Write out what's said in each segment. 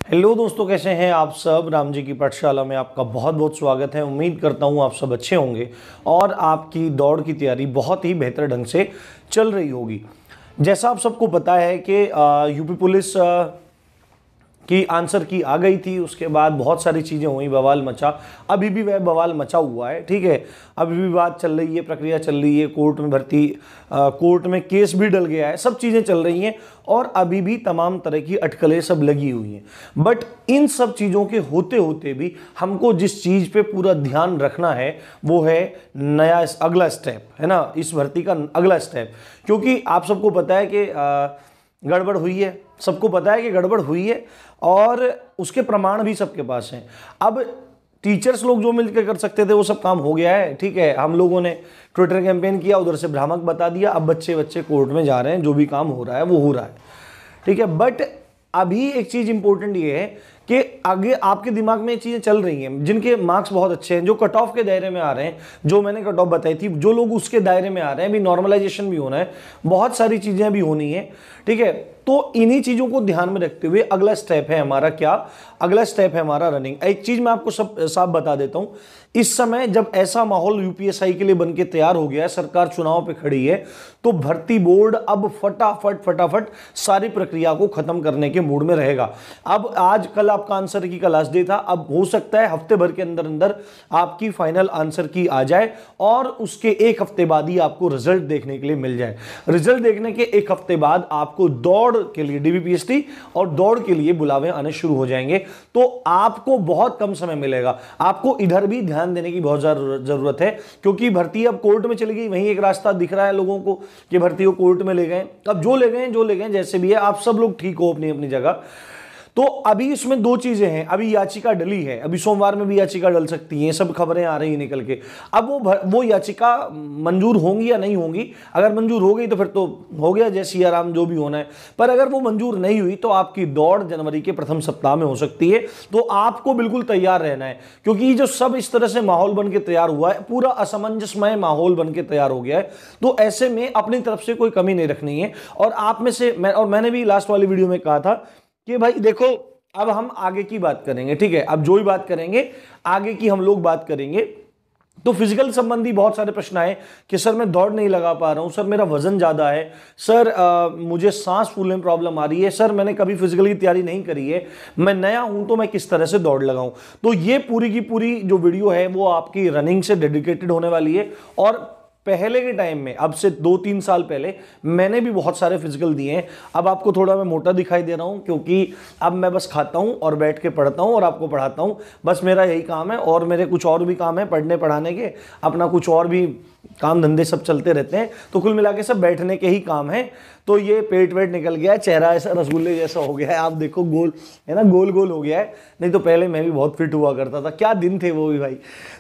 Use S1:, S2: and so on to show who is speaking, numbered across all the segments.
S1: Hello दोस्तों, कैसे हैं आप सब। राम जी की पाठशाला में आपका बहुत बहुत स्वागत है। उम्मीद करता हूं आप सब अच्छे होंगे और आपकी दौड़ की तैयारी बहुत ही बेहतर ढंग से चल रही होगी। जैसा आप सबको पता है कि यूपी पुलिस की आंसर की आ गई थी, उसके बाद बहुत सारी चीज़ें हुई, बवाल मचा। अभी भी वह बवाल मचा हुआ है, ठीक है। अभी भी बात चल रही है, प्रक्रिया चल रही है, कोर्ट में भर्ती, कोर्ट में केस भी डल गया है, सब चीज़ें चल रही हैं और अभी भी तमाम तरह की अटकलें सब लगी हुई हैं। बट इन सब चीज़ों के होते होते भी हमको जिस चीज़ पे पूरा ध्यान रखना है वो है नया अगला स्टेप, है ना, इस भर्ती का अगला स्टेप। क्योंकि आप सबको पता है कि गड़बड़ हुई है, सबको पता है कि गड़बड़ हुई है और उसके प्रमाण भी सबके पास हैं। अब टीचर्स लोग जो मिलकर कर सकते थे वो सब काम हो गया है, ठीक है। हम लोगों ने ट्विटर कैंपेन किया, उधर से भ्रामक बता दिया, अब बच्चे कोर्ट में जा रहे हैं, जो भी काम हो रहा है वो हो रहा है, ठीक है। बट अभी एक चीज इंपॉर्टेंट ये है कि आगे आपके दिमाग में चीजें चल रही हैं, जिनके मार्क्स बहुत अच्छे हैं, जो कट ऑफ के दायरे में आ रहे हैं, जो मैंने कट ऑफ बताई थी, जो लोग उसके दायरे में आ रहे हैं, अभी नॉर्मलाइजेशन भी होना है, बहुत सारी चीजें भी होनी है, ठीक है। तो इन्हीं चीजों को ध्यान में रखते हुए अगला स्टेप है हमारा क्या, अगला स्टेप है हमारा रनिंग। एक चीज मैं आपको सब साफ बता देता हूं, इस समय जब ऐसा माहौल यूपीएससी के लिए बनके तैयार हो गया है, सरकार चुनाव पे खड़ी है, तो भर्ती बोर्ड अब फटाफट सारी प्रक्रिया को खत्म करने के मूड में रहेगा। अब आज कल आपका आंसर की का लास्ट डे था, अब हो सकता है हफ्ते भर के अंदर अंदर आपकी फाइनल आंसर की आ जाए और उसके एक हफ्ते बाद ही आपको रिजल्ट देखने के लिए मिल जाए। रिजल्ट देखने के एक हफ्ते बाद आपको दौड़ के लिए डीबीपीएसटी और दौड़ के लिए बुलावे आने शुरू हो जाएंगे, तो आपको बहुत कम समय मिलेगा। आपको इधर भी ध्यान देने की बहुत जरूरत है, क्योंकि भर्ती अब कोर्ट में चली गई। वहीं एक रास्ता दिख रहा है लोगों को कि भर्ती को कोर्ट में ले गए। अब जो ले गए जैसे भी है, आप सब लोग ठीक हो अपनी अपनी जगह। तो अभी इसमें दो चीजें हैं, अभी याचिका डली है, अभी सोमवार में भी याचिका डल सकती है, सब खबरें आ रही हैं निकल के। अब वो याचिका मंजूर होंगी या नहीं होंगी। अगर मंजूर हो गई तो फिर तो हो गया, जय सिया राम, जो भी होना है। पर अगर वो मंजूर नहीं हुई तो आपकी दौड़ जनवरी के प्रथम सप्ताह में हो सकती है। तो आपको बिल्कुल तैयार रहना है, क्योंकि जो सब इस तरह से माहौल बन के तैयार हुआ है, पूरा असमंजसमय माहौल बन के तैयार हो गया है। तो ऐसे में अपनी तरफ से कोई कमी नहीं रखनी है। और आप में से मैंने भी लास्ट वाली वीडियो में कहा था कि भाई देखो, अब हम आगे की बात करेंगे, ठीक है। अब जो भी बात करेंगे आगे की हम लोग बात करेंगे। तो फिजिकल संबंधी बहुत सारे प्रश्न आए कि सर मैं दौड़ नहीं लगा पा रहा हूं, सर मेरा वजन ज्यादा है, सर मुझे सांस फूलने में प्रॉब्लम आ रही है, सर मैंने कभी फिजिकल की तैयारी नहीं करी है, मैं नया हूं, तो मैं किस तरह से दौड़ लगाऊं। तो ये पूरी की पूरी जो वीडियो है वो आपकी रनिंग से डेडिकेटेड होने वाली है। और पहले के टाइम में, अब से 2-3 साल पहले, मैंने भी बहुत सारे फिजिकल दिए हैं। अब आपको थोड़ा मैं मोटा दिखाई दे रहा हूं, क्योंकि अब मैं बस खाता हूं और बैठ के पढ़ता हूं और आपको पढ़ाता हूं। बस मेरा यही काम है, और मेरे कुछ और भी काम है पढ़ने पढ़ाने के, अपना कुछ और भी काम धंधे सब चलते रहते हैं। तो कुल मिला के सब बैठने के ही काम है। तो ये पेट वेट निकल गया है, चेहरा ऐसा रसगुल्ले जैसा हो गया है, आप देखो गोल है ना, गोल गोल हो गया है। नहीं तो पहले मैं भी बहुत फिट हुआ करता था, क्या दिन थे वो भी भाई।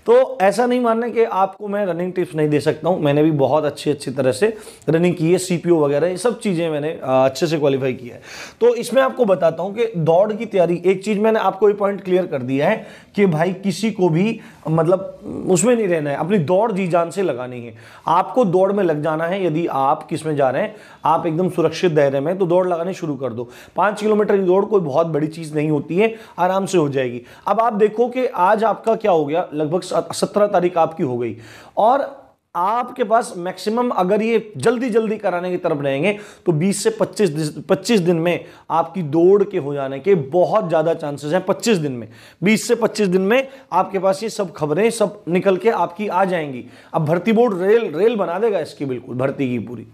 S1: तो ऐसा नहीं मानना कि आपको मैं रनिंग टिप्स नहीं दे सकता हूं, मैंने भी बहुत अच्छी तरह से रनिंग की है, सीपीओ वगैरह ये सब चीजें मैंने अच्छे से क्वालिफाई किया है। तो इसमें आपको बताता हूं कि दौड़ की तैयारी, एक चीज मैंने आपको ये पॉइंट क्लियर कर दिया है कि भाई किसी को भी मतलब उसमें नहीं रहना है, अपनी दौड़ जी जान से लगानी है। आपको दौड़ में लग जाना है। यदि आप किस में जा रहे हैं, आप एकदम सुरक्षित दायरे में, तो दौड़ लगानी शुरू कर दो। 5 किलोमीटर की दौड़ कोई बहुत बड़ी चीज नहीं होती है, आराम से हो जाएगी। अब आप देखो कि आज आपका क्या हो गया, लगभग 17 तारीख आपकी हो गई, और आपके पास मैक्सिमम अगर ये जल्दी कराने की तरफ रहेंगे तो 20 से 25 दिन में आपकी दौड़ के हो जाने के बहुत ज्यादा चांसेस हैं। 25 दिन में, 20 से 25 दिन में आपके पास ये सब खबरें सब निकल के आपकी आ जाएंगी। अब भर्ती बोर्ड रेल बना देगा इसकी, बिल्कुल भर्ती की पूरी।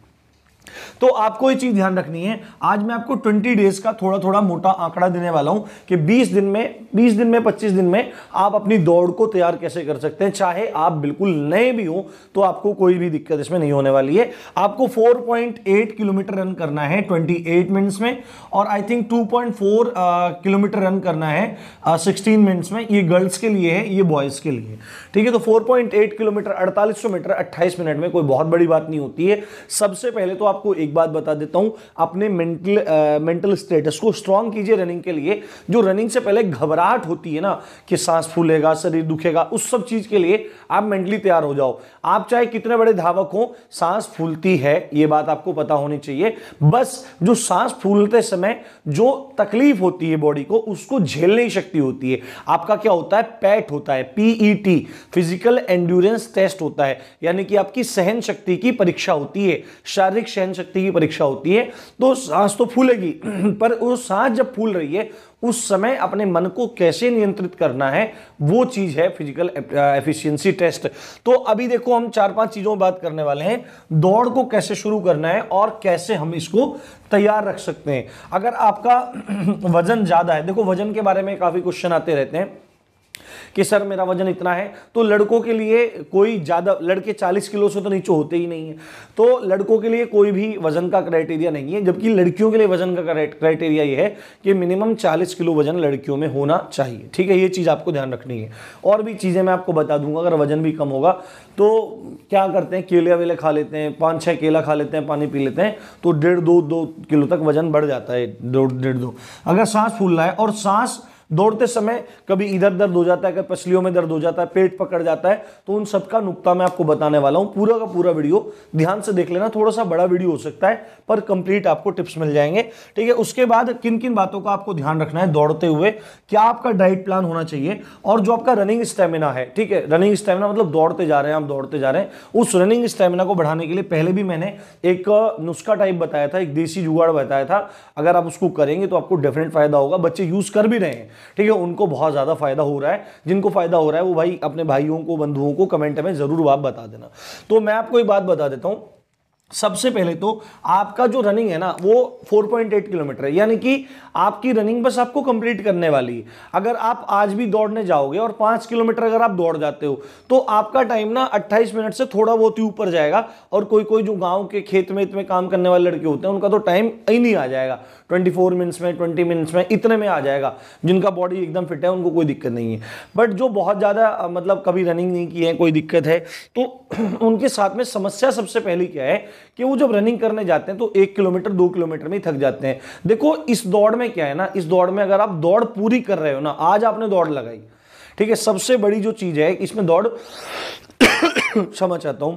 S1: तो आपको ये चीज ध्यान रखनी है। आज मैं आपको 20 डेज का थोड़ा मोटा आंकड़ा देने वाला हूं कि 20 दिन में 25 दिन में आप अपनी दौड़ को तैयार कैसे कर सकते हैं। चाहे आप बिल्कुल नए भी हो तो आपको कोई भी दिक्कत इसमें नहीं होने वाली है। आपको 4.8 किलोमीटर रन करना है 28 मिनट्स में, और आई थिंक 2.4 किलोमीटर रन करना है 16 मिनट्स में। ये गर्ल्स के लिए है, ये बॉयज के लिए, ठीक है। तो 4.8 किलोमीटर 4800 मीटर 28 मिनट में कोई बहुत बड़ी बात नहीं होती है। सबसे पहले तो आपको एक बात बता देता हूं, अपने मेंटल स्टेटस को स्ट्रांग कीजिए रनिंग के लिए। जो रनिंग से पहले घबराहट होती है ना कि सांस फूलेगा, शरीर दुखेगा, उस सब चीज के लिए आप मेंटली तैयार हो जाओ। आप चाहे कितने बड़े धावक हो, सांस फूलती है, ये बात आपको पता होनी चाहिए। बस जो सांस फूलते समय जो तकलीफ होती है बॉडी को, उसको झेलने की शक्ति होती है। आपका क्या होता है, पैट होता है, पीईटी, फिजिकल एंड्योरेंस टेस्ट होता है, यानी कि आपकी सहन शक्ति की परीक्षा होती है, शारीरिक सहन शक्ति की परीक्षा होती है। तो सांस तो फूलेगी पर वो सांस जब फूल रही है उस समय अपने मन को कैसे नियंत्रित करना है, वो चीज है फिजिकल एफिशिएंसी टेस्ट। तो अभी देखो हम 4-5 चीजों में बात करने वाले हैं। दौड़ को कैसे शुरू करना है और कैसे हम इसको तैयार रख सकते हैं। अगर आपका वजन ज्यादा है, देखो वजन के बारे में काफी क्वेश्चन आते रहते हैं कि सर मेरा वजन इतना है, तो लड़कों के लिए कोई ज्यादा, लड़के 40 किलो से तो नीचे होते ही नहीं है, तो लड़कों के लिए कोई भी वजन का क्राइटेरिया नहीं है। जबकि लड़कियों के लिए वजन का क्राइटेरिया ये है कि मिनिमम 40 किलो वजन लड़कियों में होना चाहिए। ठीक है, ये चीज आपको ध्यान रखनी है। और भी चीजें मैं आपको बता दूंगा। अगर वजन भी कम होगा तो क्या करते हैं, केले वेले खा लेते हैं, 5-6 केला खा लेते हैं, पानी पी लेते हैं, तो 1.5-2 किलो तक वजन बढ़ जाता है, 1.5-2। अगर सांस फूल रहा है और सांस दौड़ते समय कभी इधर दर्द हो जाता है, कभी पसलियों में दर्द हो जाता है, पेट पकड़ जाता है, तो उन सबका नुक्ता मैं आपको बताने वाला हूं। पूरा का पूरा वीडियो ध्यान से देख लेना। थोड़ा सा बड़ा वीडियो हो सकता है पर कंप्लीट आपको टिप्स मिल जाएंगे। ठीक है, उसके बाद किन किन बातों का आपको ध्यान रखना है दौड़ते हुए, क्या आपका डाइट प्लान होना चाहिए, और जो आपका रनिंग स्टेमिना है। ठीक है, रनिंग स्टेमिना मतलब दौड़ते जा रहे हैं, आप दौड़ते जा रहे हैं, उस रनिंग स्टेमिना को बढ़ाने के लिए पहले भी मैंने एक नुस्खा टाइप बताया था, एक देसी जुगाड़ बताया था। अगर आप उसको करेंगे तो आपको डेफिनेट फायदा होगा। बच्चे यूज कर भी रहे हैं, ठीक है, उनको बहुत ज्यादा फायदा हो रहा है। जिनको फायदा हो रहा है वो भाई अपने भाइयों को, बंधुओं को कमेंट में जरूर आप बता देना। तो मैं आपको एक बात बता देता हूं। सबसे पहले तो आपका जो रनिंग है ना वो 4.8 किलोमीटर है, यानी कि आपकी रनिंग बस आपको कंप्लीट करने वाली है। अगर आप आज भी दौड़ने जाओगे और 5 किलोमीटर अगर आप दौड़ जाते हो तो आपका टाइम ना 28 मिनट से थोड़ा बहुत ही ऊपर जाएगा। और कोई कोई जो गांव के खेत में इतने काम करने वाले लड़के होते हैं उनका तो टाइम ही नहीं आ जाएगा, 24 मिनट्स में, 20 मिनट्स में, इतने में आ जाएगा। जिनका बॉडी एकदम फिट है उनको कोई दिक्कत नहीं है। बट जो बहुत ज्यादा मतलब कभी रनिंग नहीं की है, कोई दिक्कत है, तो उनके साथ में समस्या सबसे पहली क्या है कि वो जब रनिंग करने जाते हैं तो 1 किलोमीटर 2 किलोमीटर में ही थक जाते हैं। देखो इस दौड़ में क्या है ना, इस दौड़ में अगर आप दौड़ पूरी कर रहे हो ना, आज आपने दौड़ लगाई, ठीक है, सबसे बड़ी जो चीज है इसमें दौड़ क्षमा चाहता हूं,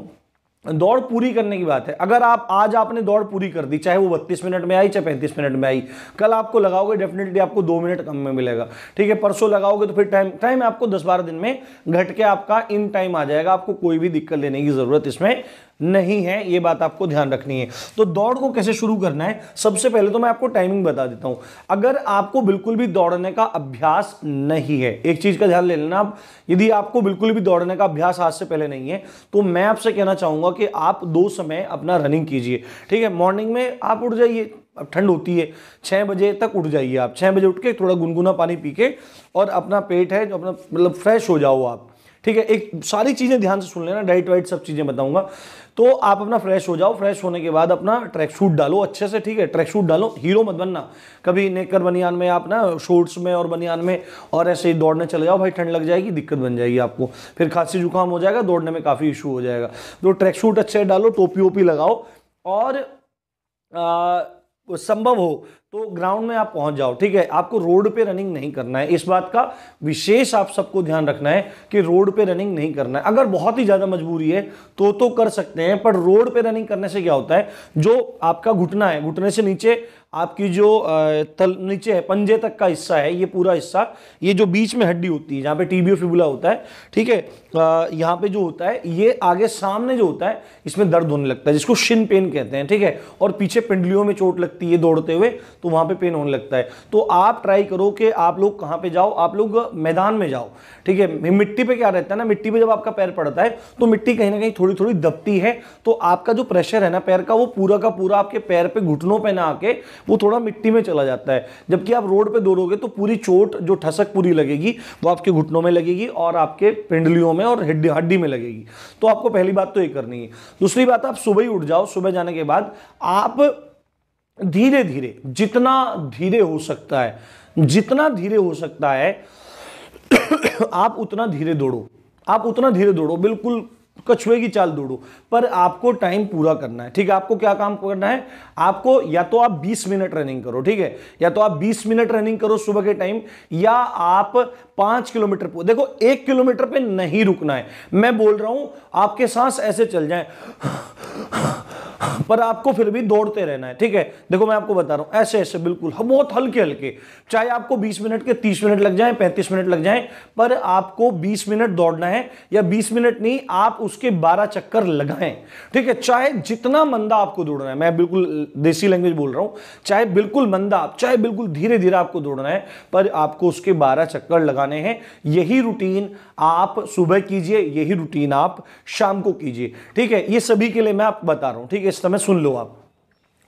S1: दौड़ पूरी करने की बात है। अगर आप आज आपने दौड़ पूरी कर दी, चाहे वो 32 मिनट में आई, चाहे 35 मिनट में आई, कल आपको लगाओगे डेफिनेटली आपको 2 मिनट कम में मिलेगा। ठीक है, परसों लगाओगे तो फिर टाइम आपको 10-12 दिन में घट के आपका इन टाइम आ जाएगा। आपको कोई भी दिक्कत लेने की जरूरत इसमें नहीं है, ये बात आपको ध्यान रखनी है। तो दौड़ को कैसे शुरू करना है, सबसे पहले तो मैं आपको टाइमिंग बता देता हूं। अगर आपको बिल्कुल भी दौड़ने का अभ्यास नहीं है, एक चीज का ध्यान ले लेना आप, यदि आपको बिल्कुल भी दौड़ने का अभ्यास आज से पहले नहीं है तो मैं आपसे कहना चाहूंगा कि आप 2 समय अपना रनिंग कीजिए। ठीक है, मॉर्निंग में आप उठ जाइए, अब ठंड होती है, 6 बजे तक उठ जाइए आप। 6 बजे उठ के थोड़ा गुनगुना पानी पी के और अपना पेट है जो अपना मतलब फ्रेश हो जाओ आप। ठीक है, एक सारी चीजें ध्यान से सुन लेना, डाइट वाइट सब चीजें बताऊंगा। तो आप अपना फ्रेश हो जाओ, फ्रेश होने के बाद अपना ट्रैक सूट डालो अच्छे से। ठीक है, ट्रैक सूट डालो, हीरो मत बनना। कभी नेकर बनियान में आप ना शॉर्ट्स में और बनियान में और ऐसे ही दौड़ने चले जाओ, भाई ठंड लग जाएगी, दिक्कत बन जाएगी आपको, फिर खांसी जुकाम हो जाएगा, दौड़ने में काफी इशू हो जाएगा। तो ट्रैक सूट अच्छे डालो, टोपी वोपी लगाओ और संभव हो तो ग्राउंड में आप पहुंच जाओ। ठीक है, आपको रोड पे रनिंग नहीं करना है, इस बात का विशेष आप सबको ध्यान रखना है कि रोड पे रनिंग नहीं करना है। अगर बहुत ही ज्यादा मजबूरी है तो कर सकते हैं, पर रोड पे रनिंग करने से क्या होता है, जो आपका घुटना है, घुटने से नीचे आपकी जो नीचे है पंजे तक का हिस्सा है, ये पूरा हिस्सा, ये जो बीच में हड्डी होती है जहां पे टिबियो फिबुला होता है, ठीक है, यहाँ पे जो होता है, ये आगे सामने जो होता है इसमें दर्द होने लगता है, जिसको शिन पेन कहते हैं। ठीक है, और पीछे पिंडलियों में चोट लगती है दौड़ते हुए तो वहां पे पेन होने लगता है। तो आप ट्राई करो कि आप लोग कहां पे जाओ, आप लोग मैदान में जाओ। ठीक है, मिट्टी पे क्या रहता है ना, मिट्टी पे जब आपका पैर पड़ता है तो मिट्टी कहीं ना कहीं थोड़ी थोड़ी दबती है, तो आपका जो प्रेशर है ना पैर का, वो पूरा का पूरा आपके पैर पे, घुटनों पे ना आके वो थोड़ा मिट्टी में चला जाता है। जबकि आप रोड पे दौड़ोगे तो पूरी चोट, जो ठसक पूरी लगेगी वो आपके घुटनों में लगेगी और आपके पिंडलियों में और हड्डी में लगेगी। तो आपको पहली बात तो ये करनी है। दूसरी बात, आप सुबह ही उठ जाओ। सुबह जाने के बाद आप धीरे धीरे, जितना धीरे हो सकता है, जितना धीरे हो सकता है आप उतना धीरे दौड़ो, आप उतना धीरे दौड़ो, बिल्कुल कछुए की चाल दौड़ो, पर आपको टाइम पूरा करना है। ठीक है, आपको क्या काम करना है, आपको या तो आप 20 मिनट रनिंग करो, ठीक है, या तो आप 20 मिनट रनिंग करो सुबह के टाइम, या आप 5 किलोमीटर पे, देखो 1 किलोमीटर पे नहीं रुकना है। मैं बोल रहा हूं आपके सांस ऐसे चल जाएं पर आपको फिर भी दौड़ते रहना है। ठीक है, देखो मैं आपको बता रहा हूं, ऐसे ऐसे बिल्कुल बहुत हल्के हल्के, चाहे आपको 20 मिनट के 30 मिनट लग जाएं, 35 मिनट लग जाएं, पर आपको 20 मिनट दौड़ना है, या 20 मिनट नहीं, आप उसके 12 चक्कर लगाएं। ठीक है, चाहे जितना मंदा आपको दौड़ना है, मैं बिल्कुल देसी लैंग्वेज बोल रहा हूं, चाहे बिल्कुल मंदा, चाहे बिल्कुल धीरे धीरे आपको दौड़ना है, पर आपको उसके 12 चक्कर लगाने हैं। यही रूटीन आप सुबह कीजिए, यही रूटीन आप शाम को कीजिए। ठीक है, ये सभी के लिए मैं आपको बता रहा हूं। ठीक है, इस समय सुन लो आप।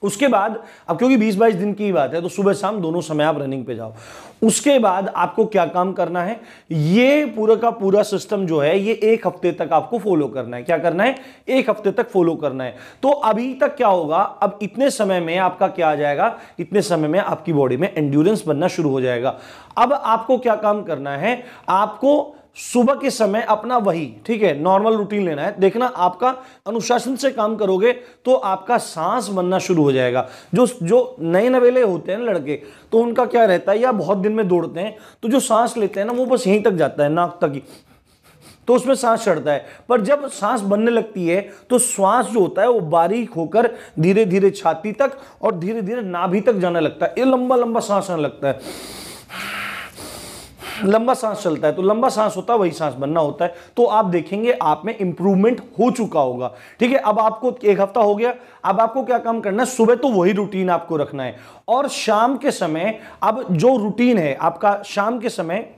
S1: उसके बाद अब क्योंकि 20-22 दिन की बात है, तो सुबह शाम दोनों समय आप रनिंग पे जाओ। उसके बाद आपको क्या काम करना है, ये पूरा का पूरा सिस्टम जो है ये 1 हफ्ते तक आपको फॉलो करना है। क्या करना है, 1 हफ्ते तक फॉलो करना है। तो अभी तक क्या होगा, अब इतने समय में आपका क्या आ जाएगा, इतने समय में आपकी बॉडी में एंड्योरेंस बनना शुरू हो जाएगा। अब आपको क्या काम करना है, आपको सुबह के समय अपना वही, ठीक है, नॉर्मल रूटीन लेना है। देखना आपका अनुशासन से काम करोगे तो आपका सांस बनना शुरू हो जाएगा। जो नए नवेले होते हैं लड़के, तो उनका क्या रहता है, या बहुत दिन में दौड़ते हैं, तो जो सांस लेते हैं ना वो बस यहीं तक जाता है, नाक तक ही, तो उसमें सांस चढ़ता है। पर जब सांस बनने लगती है तो श्वास जो होता है वो बारीक होकर धीरे धीरे छाती तक और धीरे धीरे नाभि तक जाने लगता है। ये लंबा लंबा सांस आने लगता है, लंबा सांस चलता है, तो लंबा सांस होता है, वही सांस बनना होता है। तो आप देखेंगे आप में इंप्रूवमेंट हो चुका होगा। ठीक है, अब आपको 1 हफ्ता हो गया। अब आपको क्या काम करना है, सुबह तो वही रूटीन आपको रखना है, और शाम के समय अब जो रूटीन है आपका शाम के समय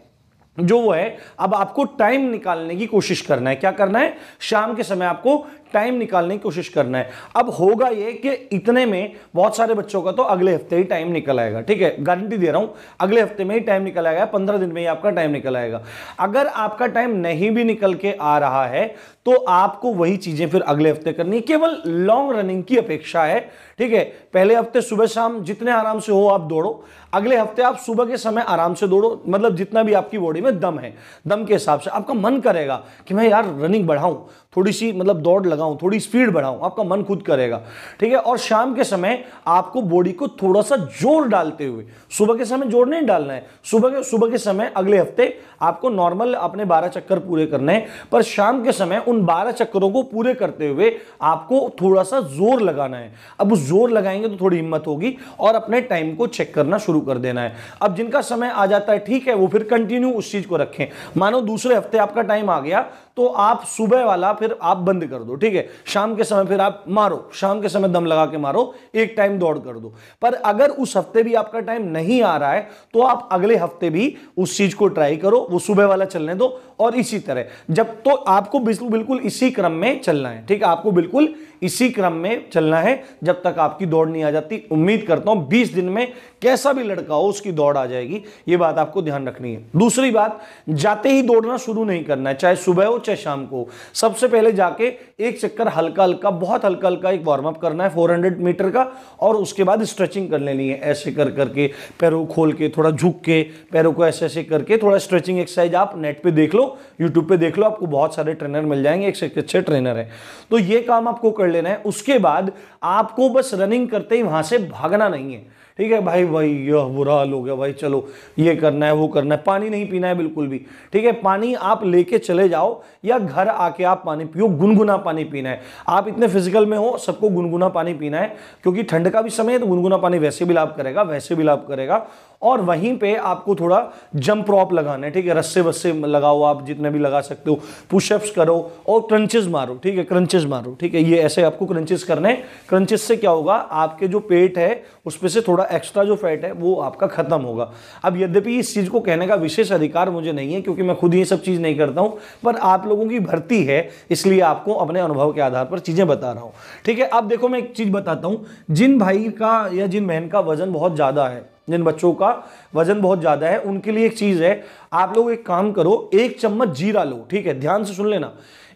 S1: जो वो है, अब आपको टाइम निकालने की कोशिश करना है। क्या करना है, शाम के समय आपको टाइम निकालने की कोशिश करना है। अब होगा ये कि इतने में बहुत सारे बच्चों का तो अगले हफ्ते ही टाइम निकल आएगा। ठीक है, गारंटी दे रहा हूं, अगले हफ्ते में ही टाइम निकल आएगा, 15 दिन में ही आपका टाइम निकल आएगा। अगर आपका टाइम नहीं भी निकल के आ रहा है तो आपको वही चीजें फिर अगले हफ्ते करनी है, केवल लॉन्ग रनिंग की अपेक्षा है। ठीक है, पहले हफ्ते सुबह शाम जितने आराम से हो आप दौड़ो, अगले हफ्ते आप सुबह के समय आराम से दौड़ो, मतलब जितना भी आपकी बॉडी में दम है, दम के हिसाब से आपका मन करेगा कि मैं यार रनिंग बढ़ाऊं, थोड़ी सी मतलब दौड़ लगाऊं, थोड़ी स्पीड बढ़ाऊं, आपका मन खुद करेगा। ठीक है, और शाम के समय आपको बॉडी को थोड़ा सा जोर डालते हुए, सुबह के समय जोर नहीं डालना है, सुबह के समय अगले हफ्ते आपको नॉर्मल अपने 12 चक्कर पूरे करने हैं, पर शाम के समय उन 12 चक्करों को पूरे करते हुए आपको थोड़ा सा जोर लगाना है। अब उस जोर लगाएंगे तो थोड़ी हिम्मत होगी और अपने टाइम को चेक करना शुरू कर देना है। अब जिनका समय आ जाता है, ठीक है, वो फिर कंटिन्यू उस चीज को रखें। मानो दूसरे हफ्ते आपका टाइम आ गया तो आप सुबह वाला फिर आप बंद कर दो। ठीक है, शाम के समय फिर आप मारो, शाम के समय दम लगा के मारो, एक टाइम दौड़ कर दो। पर अगर उस हफ्ते भी आपका टाइम नहीं आ रहा है तो आप अगले हफ्ते भी उस चीज को ट्राई करो, वो सुबह वाला चलने दो, और इसी तरह जब तो आपको बिल्कुल इसी क्रम में चलना है। ठीक है, आपको बिल्कुल इसी क्रम में चलना है जब तक आपकी दौड़ नहीं आ जाती। उम्मीद करता हूं 20 दिन में कैसा भी लड़का हो उसकी दौड़ आ जाएगी, ये बात आपको ध्यान रखनी है। दूसरी बात, जाते ही दौड़ना शुरू नहीं करना है, चाहे सुबह हो चाहे शाम को। सबसे पहले जाके एक चक्कर हल्का हल्का, बहुत हल्का हल्का एक वार्म अप करना है 400 मीटर का, और उसके बाद स्ट्रेचिंग कर लेनी है, ऐसे कर करके पैरों खोल के, थोड़ा झुक के पैरों को ऐसे ऐसे करके, थोड़ा स्ट्रेचिंग एक्सरसाइज आप नेट पे देख लो, यूट्यूब पे देख लो, आपको बहुत सारे ट्रेनर मिल जाएंगे, एक अच्छे ट्रेनर है, तो ये काम आपको कर लेना है। उसके बाद आपको बस रनिंग करते ही वहां से भागना नहीं है। ठीक है भाई, यह बुरा हाल हो गया भाई, चलो ये करना है वो करना है, पानी नहीं पीना है बिल्कुल भी। ठीक है, पानी आप लेके चले जाओ या घर आके आप पानी पियो, गुनगुना पानी पीना है। आप इतने फिजिकल में हो, सबको गुनगुना पानी पीना है, क्योंकि ठंड का भी समय है तो गुनगुना पानी वैसे भी लाभ करेगा, वैसे भी लाभ करेगा। और वहीं पे आपको थोड़ा जंप रॉप लगाना है। ठीक है, रस्से वस्से लगाओ, आप जितने भी लगा सकते हो, पुशअप्स करो और क्रंचेस मारो। ठीक है, क्रंचेस मारो। ठीक है, ये ऐसे आपको क्रंचेस करने हैं। क्रंचेस से क्या होगा, आपके जो पेट है उसमें से थोड़ा एक्स्ट्रा जो फैट है वो आपका खत्म होगा। अब यद्यपि इस चीज को कहने का विशेष अधिकार मुझे नहीं है, क्योंकि मैं खुद ये सब चीज नहीं करता हूं, पर आप लोगों की भर्ती है इसलिए आपको अपने अनुभव के आधार पर चीजें बता रहा हूं। ठीक है, अब देखो मैं एक चीज बताता हूं, जिन भाई का या जिन बहन का वजन बहुत ज्यादा है, जिन बच्चों का वजन बहुत ज्यादा है, उनके लिए एक चीज है, आप लोग एक काम करो, 1 चम्मच जीरा लो। ठीक है, ध्यान से सुन लेना,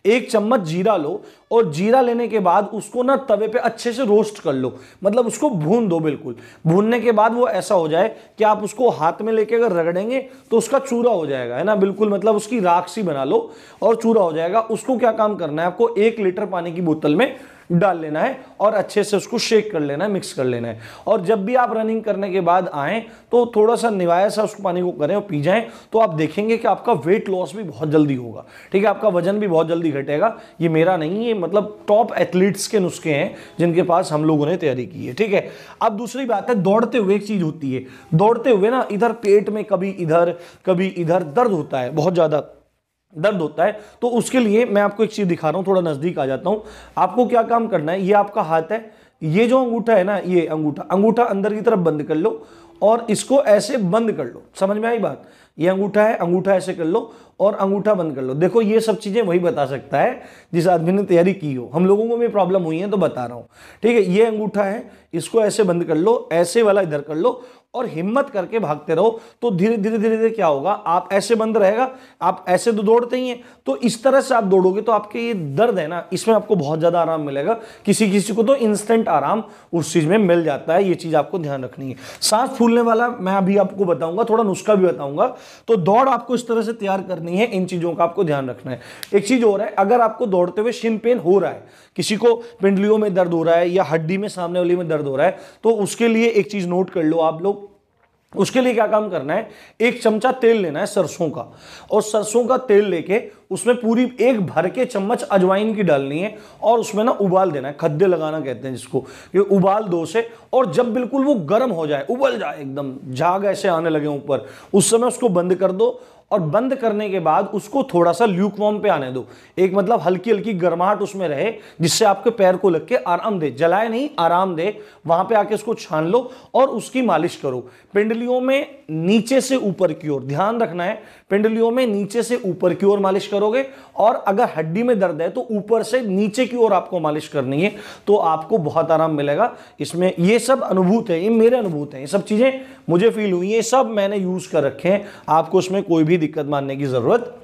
S1: 1 चम्मच जीरा लो और जीरा लेने के बाद उसको ना तवे पे अच्छे से रोस्ट कर लो, मतलब उसको भून दो बिल्कुल। भूनने के बाद वो ऐसा हो जाए कि आप उसको हाथ में लेके अगर रगड़ेंगे तो उसका चूरा हो जाएगा, है ना, बिल्कुल मतलब उसकी राख सी बना लो और चूरा हो जाएगा। उसको क्या काम करना है, आपको 1 लीटर पानी की बोतल में डाल लेना है और अच्छे से उसको शेक कर लेना है, मिक्स कर लेना है। और जब भी आप रनिंग करने के बाद आएँ तो थोड़ा सा निवाया सा उस पानी को करें और पी जाएं, तो आप देखेंगे कि आपका वेट लॉस भी बहुत जल्दी होगा, ठीक है, आपका वजन भी बहुत जल्दी घटेगा। ये मेरा नहीं है, मतलब टॉप एथलीट्स के नुस्खे हैं जिनके पास हम लोगों ने तैयारी की है, ठीक है। अब दूसरी बात है, दौड़ते हुए एक चीज होती है, दौड़ते हुए ना इधर पेट में कभी इधर दर्द होता है, बहुत ज्यादा दर्द होता है। तो उसके लिए मैं आपको एक चीज दिखा रहा हूं, थोड़ा नजदीक आ जाता हूं। आपको क्या काम करना है, ये आपका हाथ है, ये जो अंगूठा है ना, ये अंगूठा अंदर की तरफ बंद कर लो और इसको ऐसे बंद कर लो। समझ में आई बात? ये अंगूठा है, अंगूठा ऐसे कर लो और अंगूठा बंद कर लो। देखो ये सब चीजें वही बता सकता है जिस आदमी ने तैयारी की हो। हम लोगों को भी प्रॉब्लम हुई है तो बता रहा हूं, ठीक है। ये अंगूठा है, इसको ऐसे बंद कर लो, ऐसे वाला इधर कर लो और हिम्मत करके भागते रहो। तो धीरे धीरे क्या होगा, आप ऐसे बंद रहेगा, आप ऐसे तो दौड़ते ही हैं, तो इस तरह से आप दौड़ोगे तो आपके ये दर्द है ना, इसमें आपको बहुत ज्यादा आराम मिलेगा। किसी किसी को तो इंस्टेंट आराम उस चीज में मिल जाता है। ये चीज आपको ध्यान रखनी है। सांस फूलने वाला मैं अभी आपको बताऊंगा, थोड़ा नुस्खा भी बताऊंगा। तो दौड़ आपको इस तरह से तैयार करनी है, इन चीजों का आपको ध्यान रखना है। एक चीज और है, अगर आपको दौड़ते हुए शिन पेन हो रहा है, किसी को पिंडलियों में दर्द हो रहा है या हड्डी में सामने वाली में दर्द हो रहा है, तो उसके लिए एक चीज नोट कर लो आप लोग। उसके लिए क्या काम करना है, 1 चमचा तेल लेना है सरसों का, और सरसों का तेल लेके उसमें पूरी 1 भर के चम्मच अजवाइन की डालनी है और उसमें ना उबाल देना है, खद्दे लगाना कहते हैं जिसको, ये उबाल दो से। और जब बिल्कुल वो गर्म हो जाए, उबल जाए, एकदम झाग ऐसे आने लगे ऊपर, उस समय उसको बंद कर दो। और बंद करने के बाद उसको थोड़ा सा ल्यूकवार्म पे आने दो, एक मतलब हल्की हल्की गर्माहट उसमें रहे, जिससे आपके पैर को लग के आराम दे, जलाए नहीं, आराम दे। वहां पे आके उसको छान लो और उसकी मालिश करो पिंडलियों में नीचे से ऊपर की ओर। ध्यान रखना है, पिंडलियों में नीचे से ऊपर की ओर मालिश करोगे, और अगर हड्डी में दर्द है तो ऊपर से नीचे की ओर आपको मालिश करनी है, तो आपको बहुत आराम मिलेगा। इसमें ये सब अनुभूत है, ये मेरे अनुभूत है, ये सब चीजें मुझे फील हुई, ये सब मैंने यूज कर रखे हैं। आपको इसमें कोई भी दिक्कत मानने की जरूरत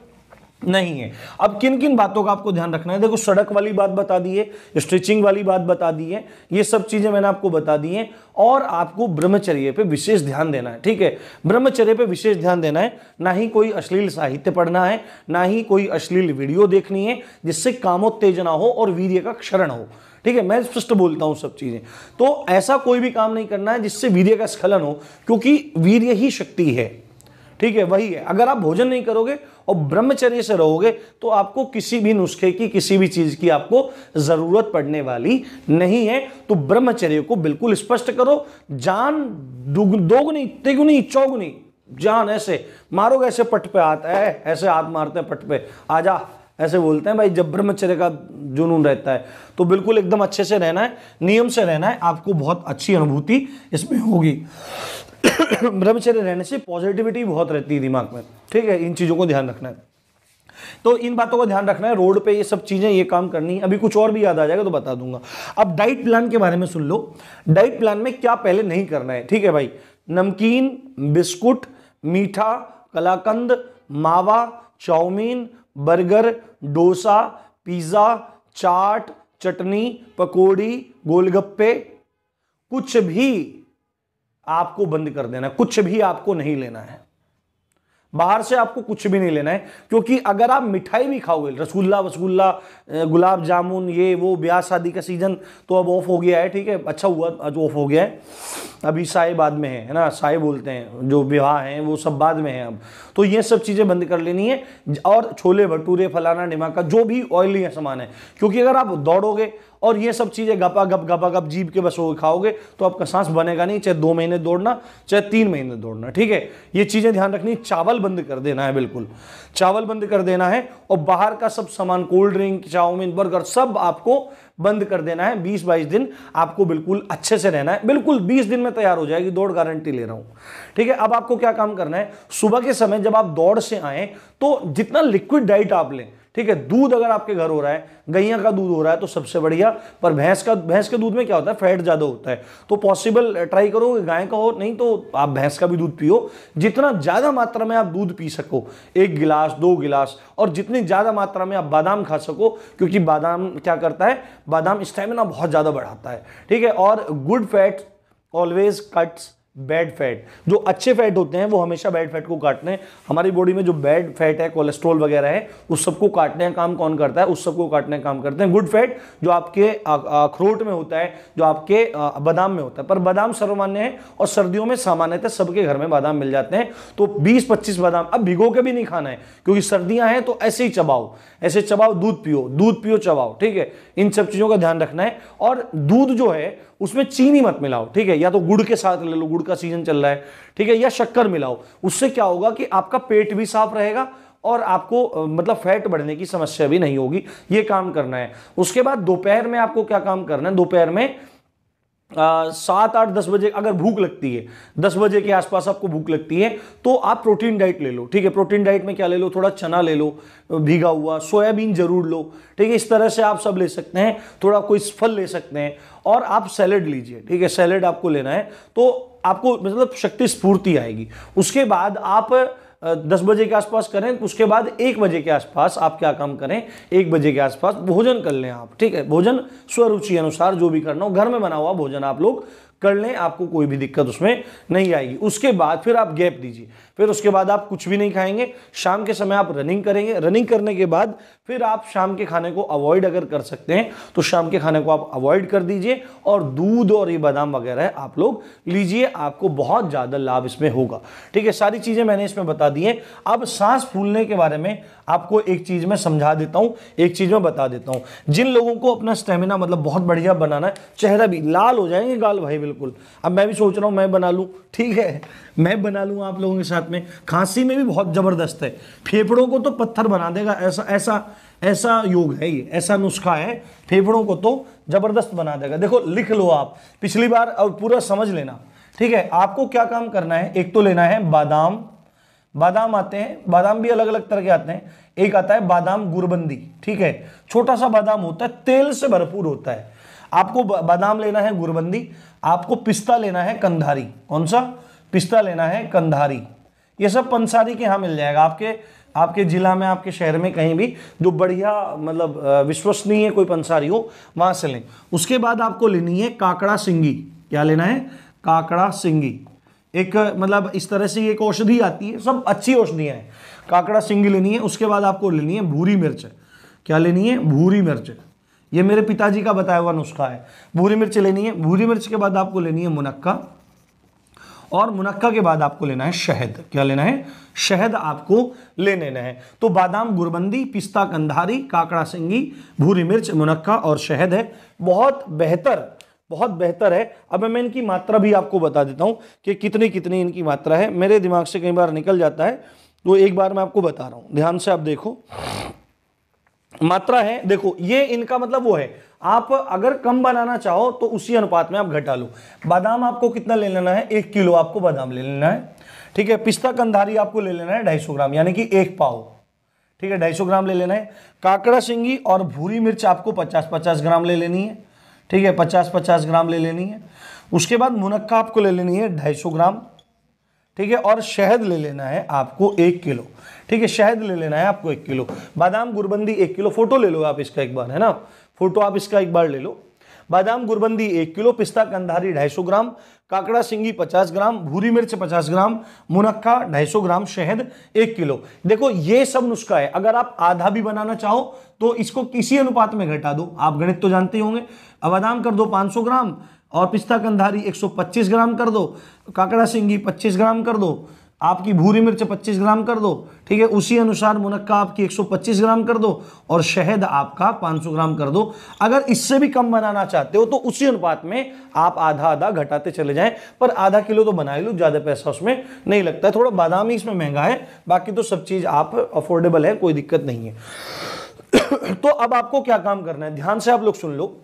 S1: नहीं है। अब किन किन बातों का आपको ध्यान रखना है, देखो सड़क वाली बात बता दी है, स्ट्रेचिंग वाली बात बता दी है, ये सब चीजें मैंने आपको बता दी हैं। और आपको ब्रह्मचर्य पे विशेष ध्यान देना है, ठीक है, ब्रह्मचर्य पे विशेष ध्यान देना है। ना ही कोई अश्लील साहित्य पढ़ना है, ना ही कोई अश्लील वीडियो देखनी है जिससे कामोत्तेजना हो और वीर्य का क्षरण हो, ठीक है, मैं स्पष्ट बोलता हूं सब चीजें। तो ऐसा कोई भी काम नहीं करना है जिससे वीर्य का स्खलन हो, क्योंकि वीर्य ही शक्ति है, ठीक है, वही है। अगर आप भोजन नहीं करोगे और ब्रह्मचर्य से रहोगे तो आपको किसी भी नुस्खे की, किसी भी चीज की आपको जरूरत पड़ने वाली नहीं है। तो ब्रह्मचर्य को बिल्कुल स्पष्ट करो। जान दोगुनी तिगुनी चौगुनी जान, ऐसे मारोगे, ऐसे पट पे आता है, ऐसे हाथ मारते हैं पट पे, आजा, ऐसे बोलते हैं भाई जब ब्रह्मचर्य का जुनून रहता है। तो बिल्कुल एकदम अच्छे से रहना है, नियम से रहना है, आपको बहुत अच्छी अनुभूति इसमें होगी। ब्रह्मचर्य रहने से पॉजिटिविटी बहुत रहती है दिमाग में, ठीक है, इन चीजों को ध्यान रखना है। तो इन बातों का ध्यान रखना है, रोड पे ये सब चीजें, ये काम करनी है। अभी कुछ और भी याद आ जाएगा तो बता दूंगा। अब डाइट प्लान के बारे में सुन लो। डाइट प्लान में क्या पहले नहीं करना है, ठीक है भाई, नमकीन, बिस्कुट, मीठा, कलाकंद, मावा, चाउमीन, बर्गर, डोसा, पिज्जा, चाट, चटनी, पकौड़ी, गोलगप्पे, कुछ भी आपको बंद कर देना है, कुछ भी आपको नहीं लेना है। बाहर से आपको कुछ भी नहीं लेना है, क्योंकि अगर आप मिठाई भी खाओगे, रसगुल्ला वसगुल्ला, गुलाब जामुन, ये वो, ब्याह शादी का सीजन तो अब ऑफ हो गया है, ठीक है, अच्छा हुआ आज ऑफ हो गया है, अभी साए बाद में है ना, साए बोलते हैं, जो विवाह हैं वो सब बाद में है अब। तो ये सब चीजें बंद कर लेनी है। और छोले भटूरे, फलाना ढिमाका, जो भी ऑयली सामान है, क्योंकि अगर आप दौड़ोगे और ये सब चीजें गपा गप जीभ के बस खाओगे तो आपका सांस बनेगा नहीं, चाहे 2 महीने दौड़ना, चाहे 3 महीने दौड़ना, ठीक है, ये चीजें ध्यान रखनी। चावल बंद कर देना है, बिल्कुल चावल बंद कर देना है। और बाहर का सब सामान, कोल्ड ड्रिंक, चाउमीन, बर्गर, सब आपको बंद कर देना है। 20-22 दिन आपको बिल्कुल अच्छे से रहना है, बिल्कुल 20 दिन में तैयार हो जाएगी दौड़, गारंटी ले रहा हूं। ठीक है, अब आपको क्या काम करना है, सुबह के समय जब आप दौड़ से आए तो जितना लिक्विड डाइट आप लें, ठीक है, दूध अगर आपके घर हो रहा है, गैया का दूध हो रहा है तो सबसे बढ़िया, पर भैंस के दूध में क्या होता है, फैट ज्यादा होता है, तो पॉसिबल ट्राई करो गाय का हो, नहीं तो आप भैंस का भी दूध पियो। जितना ज्यादा मात्रा में आप दूध पी सको, 1 गिलास 2 गिलास, और जितनी ज्यादा मात्रा में आप बादाम खा सको, क्योंकि बादाम क्या करता है, बादाम स्टेमिना बहुत ज्यादा बढ़ाता है। ठीक है, और good fat always cuts bad fat. जो अच्छे फैट होते हैं वो हमेशा बैड फैट को काटते हैं। हमारी बॉडी में जो बैड फैट है, कोलेस्ट्रॉल वगैरह है, उस सबको काटने का काम कौन करता है, उस सबको काटने का काम करते हैं गुड फैट, जो आपके अखरोट में होता है, जो आपके बादाम में होता है। पर बादाम सर्वमान्य है और सर्दियों में सामान्यतः सबके घर में बादाम मिल जाते हैं। तो 20-25 बादाम, अब भिगो के भी नहीं खाना है क्योंकि सर्दियां हैं, तो ऐसे ही चबाओ, ऐसे चबाओ, दूध पियो चबाओ। ठीक है, इन सब चीजों का ध्यान रखना है। और दूध जो है उसमें चीनी मत मिलाओ, ठीक है, या तो गुड़ के साथ ले लो, गुड़ का सीजन चल रहा है, ठीक है, या शक्कर मिलाओ। उससे क्या होगा कि आपका पेट भी साफ रहेगा और आपको मतलब फैट बढ़ने की समस्या भी नहीं होगी। ये काम करना है। उसके बाद दोपहर में आपको क्या काम करना है, दोपहर में 7-8-10 बजे अगर भूख लगती है, 10 बजे के आसपास आपको भूख लगती है, तो आप प्रोटीन डाइट ले लो। ठीक है, प्रोटीन डाइट में क्या ले लो, थोड़ा चना ले लो भीगा हुआ, सोयाबीन जरूर लो। ठीक है, इस तरह से आप सब ले सकते हैं, थोड़ा कोई फल ले सकते हैं, और आप सैलेड लीजिए। ठीक है, सैलेड आपको लेना है तो आपको मतलब शक्ति स्फूर्ति आएगी। उसके बाद आप 10 बजे के आसपास करें, उसके बाद 1 बजे के आसपास आप क्या काम करें, 1 बजे के आसपास भोजन कर लें आप। ठीक है, भोजन स्वरुचि अनुसार जो भी करना हो, घर में बना हुआ भोजन आप लोग कर लें, आपको कोई भी दिक्कत उसमें नहीं आएगी। उसके बाद फिर आप गैप दीजिए, फिर उसके बाद आप कुछ भी नहीं खाएंगे। शाम के समय आप रनिंग करेंगे, रनिंग करने के बाद फिर आप शाम के खाने को अवॉइड अगर कर सकते हैं तो शाम के खाने को आप अवॉइड कर दीजिए, और दूध और ये बादाम वगैरह आप लोग लीजिए, आपको बहुत ज़्यादा लाभ इसमें होगा। ठीक है, सारी चीज़ें मैंने इसमें बता दी हैं। अब सांस फूलने के बारे में आपको एक चीज़ मैं समझा देता हूँ, एक चीज़ मैं बता देता हूँ। जिन लोगों को अपना स्टेमिना मतलब बहुत बढ़िया बनाना है, चेहरा भी लाल हो जाएंगे गाल भाई बिल्कुल। अब मैं भी सोच रहा हूँ मैं बना लूँ, ठीक है, मैं बना लूँ आप लोगों के साथ में। खांसी में भी बहुत ज़बरदस्त है, फेफड़ों को तो पत्थर बना देगा, ऐसा ऐसा ऐसा योग है ये, ऐसा नुस्खा है, फेफड़ों को तो ज़बरदस्त बना देगा। देखो लिख लो आप पिछली बार और पूरा समझ लेना। ठीक है, आपको क्या काम करना है, एक तो लेना है बादाम, बादाम आते हैं, बादाम भी अलग अलग तरह के आते हैं। एक आता है बादाम गुरबंदी, ठीक है, छोटा सा बादाम होता है, तेल से भरपूर होता है। आपको बादाम लेना है गुरबंदी, आपको पिस्ता लेना है कंधारी। कौन सा पिस्ता लेना है, कंधारी। ये सब पंसारी के यहाँ मिल जाएगा, आपके जिला में, आपके शहर में कहीं भी जो बढ़िया मतलब विश्वसनीय कोई पंसारी हो वहां से लें। उसके बाद आपको लेनी है काकड़ा सिंगी। क्या लेना है, काकड़ा सिंगी। एक मतलब इस तरह से एक औषधि आती है, सब अच्छी औषधियां हैं। काकड़ा सिंगी लेनी है। उसके बाद आपको लेनी है भूरी मिर्च। क्या लेनी है, भूरी मिर्च। ये मेरे पिताजी का बताया हुआ नुस्खा है, भूरी मिर्च लेनी है। भूरी मिर्च के बाद आपको लेनी है मुनक्का, और मुनक्का के बाद आपको लेना है शहद। क्या लेना है, शहद आपको ले लेना है। तो बादाम गुरबंदी, पिस्ता कंधारी, काकड़ा सिंगी, भूरी मिर्च, मुनक्का और शहद है। बहुत बेहतर है। अब मैं इनकी मात्रा भी आपको बता देता हूं कि कितनी कितनी इनकी मात्रा है। मेरे दिमाग से कई बार निकल जाता है, तो एक बार मैं आपको बता रहा हूं, ध्यान से आप देखो। मात्रा है, देखो ये इनका मतलब वो है, आप अगर कम बनाना चाहो तो उसी अनुपात में आप घटा लो। बादाम आपको कितना ले लेना है, 1 किलो आपको बादाम ले लेना है। ठीक है, पिस्ता कंधारी आपको ले लेना है 250 ग्राम, यानी कि 1 पाव। ठीक है, 250 ग्राम ले लेना है। काकड़ा सिंगी और भूरी मिर्च आपको 50-50 ग्राम ले लेनी है। ठीक है, 50-50 ग्राम ले लेनी है। उसके बाद मुनक्का आपको ले लेनी है 250 ग्राम। ठीक है, और शहद ले लेना है आपको 1 किलो। ठीक है, शहद ले लेना है आपको 1 किलो। बादाम गुरबंदी 1 किलो, फोटो ले लो आप इसका एक बार, है ना, फोटो आप इसका एक बार ले लो। बादाम गुरबंदी 1 किलो, पिस्ता कंधारी 250 ग्राम, काकड़ा सिंगी 50 ग्राम, भूरी मिर्च 50 ग्राम, मुनक्का 250 ग्राम, शहद 1 किलो। देखो ये सब नुस्खा है। अगर आप आधा भी बनाना चाहो तो इसको किसी अनुपात में घटा दो, आप गणित तो जानते ही होंगे। अब बादाम कर दो 500 ग्राम, और पिस्ता कंधारी 125 ग्राम कर दो, काकड़ा सिंगी 25 ग्राम कर दो, आपकी भूरी मिर्च 25 ग्राम कर दो। ठीक है, उसी अनुसार मुनक्का आपकी 125 ग्राम कर दो, और शहद आपका 500 ग्राम कर दो। अगर इससे भी कम बनाना चाहते हो तो उसी अनुपात में आप आधा आधा घटाते चले जाएं, पर आधा किलो तो बना ही लो, ज्यादा पैसा उसमें नहीं लगता है। थोड़ा बादाम ही इसमें महंगा है, बाकी तो सब चीज आप अफोर्डेबल है, कोई दिक्कत नहीं है। तो अब आपको क्या काम करना है, ध्यान से आप लोग सुन लो।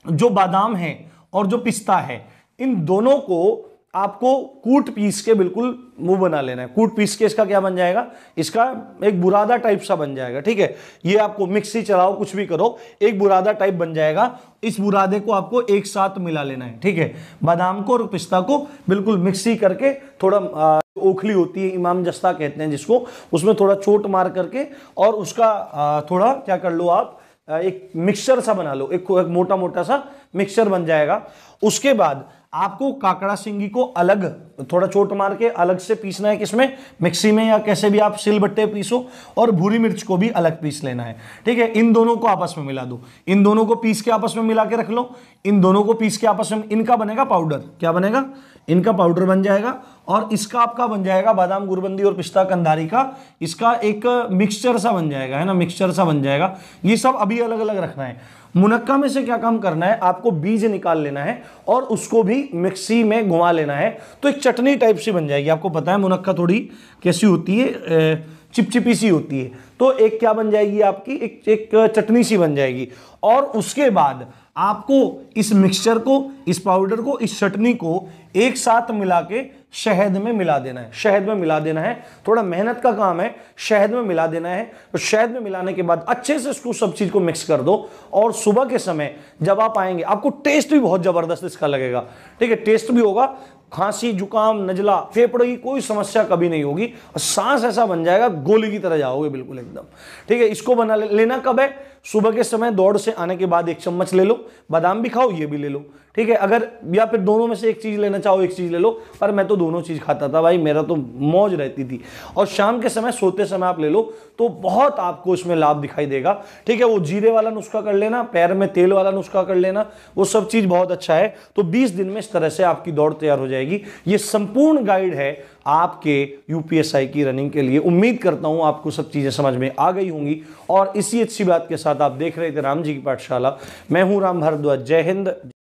S1: जो बादाम है और जो पिस्ता है, इन दोनों को आपको कूट पीस के बिल्कुल मुंह बना लेना है। कूट पीस के इसका क्या बन जाएगा, इसका एक बुरादा टाइप सा बन जाएगा, ठीक है। ये आपको मिक्सी चलाओ, कुछ भी करो, एक बुरादा टाइप बन जाएगा। इस बुरादे को आपको एक साथ मिला लेना है, ठीक है। बादाम को और पिस्ता को बिल्कुल मिक्सी करके, थोड़ा ओखली होती है, इमाम जस्ता कहते हैं जिसको, उसमें थोड़ा चोट मार करके और उसका थोड़ा क्या कर लो आप, एक मिक्सचर सा बना लो, एक मोटा मोटा सा मिक्सचर बन जाएगा। उसके बाद आपको काकड़ा सिंगी को अलग थोड़ा चोट मार के अलग से पीसना है, किसमें, मिक्सी में या कैसे भी आप सिलबट्टे पीसो, और भूरी मिर्च को भी अलग पीस लेना है, ठीक है। इन दोनों को आपस में मिला दो, इन दोनों को पीस के आपस में मिला के रख लो, इन दोनों को पीस के आपस में, इनका बनेगा पाउडर। क्या बनेगा, इनका पाउडर बन जाएगा। और इसका आपका बन जाएगा बादाम गुरबंदी और पिस्ता कंधारी का, इसका एक मिक्सचर सा बन जाएगा, है ना, मिक्सचर सा बन जाएगा। ये सब अभी अलग अलग रखना है। मुनक्का में से क्या काम करना है, आपको बीज निकाल लेना है और उसको भी मिक्सी में घुमा लेना है, तो एक चटनी टाइप सी बन जाएगी। आपको पता है मुनक्का थोड़ी कैसी होती है, चिपचिपी सी होती है, तो एक क्या बन जाएगी आपकी, एक चटनी सी बन जाएगी। और उसके बाद आपको इस मिक्सचर को, इस पाउडर को, इस चटनी को एक साथ मिला के शहद में मिला देना है। शहद में मिला देना है, थोड़ा मेहनत का काम है, शहद में मिला देना है। तो शहद में मिलाने के बाद अच्छे से इसको सब चीज को मिक्स कर दो, और सुबह के समय जब आप आएंगे, आपको टेस्ट भी बहुत जबरदस्त इसका लगेगा, ठीक है। टेस्ट भी होगा, खांसी, जुकाम, नजला, फेफड़े की कोई समस्या कभी नहीं होगी, और सांस ऐसा बन जाएगा गोली की तरह जाओगे बिल्कुल एकदम, ठीक है। इसको बना लेना कब है, सुबह के समय दौड़ से आने के बाद 1 चम्मच ले लो। बादाम भी खाओ, ये भी ले लो, ठीक है। अगर या फिर दोनों में से एक चीज लेना चाहो, एक चीज ले लो, पर मैं तो दोनों चीज खाता था भाई, मेरा तो मौज रहती थी। और शाम के समय सोते समय आप ले लो, तो बहुत आपको इसमें लाभ दिखाई देगा, ठीक है। वो जीरे वाला नुस्खा कर लेना, पैर में तेल वाला नुस्खा कर लेना, वो सब चीज बहुत अच्छा है। तो 20 दिन में इस तरह से आपकी दौड़ तैयार हो जाएगी। ये संपूर्ण गाइड है आपके यूपीएसआई की रनिंग के लिए। उम्मीद करता हूं आपको सब चीजें समझ में आ गई होंगी, और इसी अच्छी बात के साथ आप देख रहे थे राम जी की पाठशाला। मैं हूं राम भारद्वाज। जय हिंद।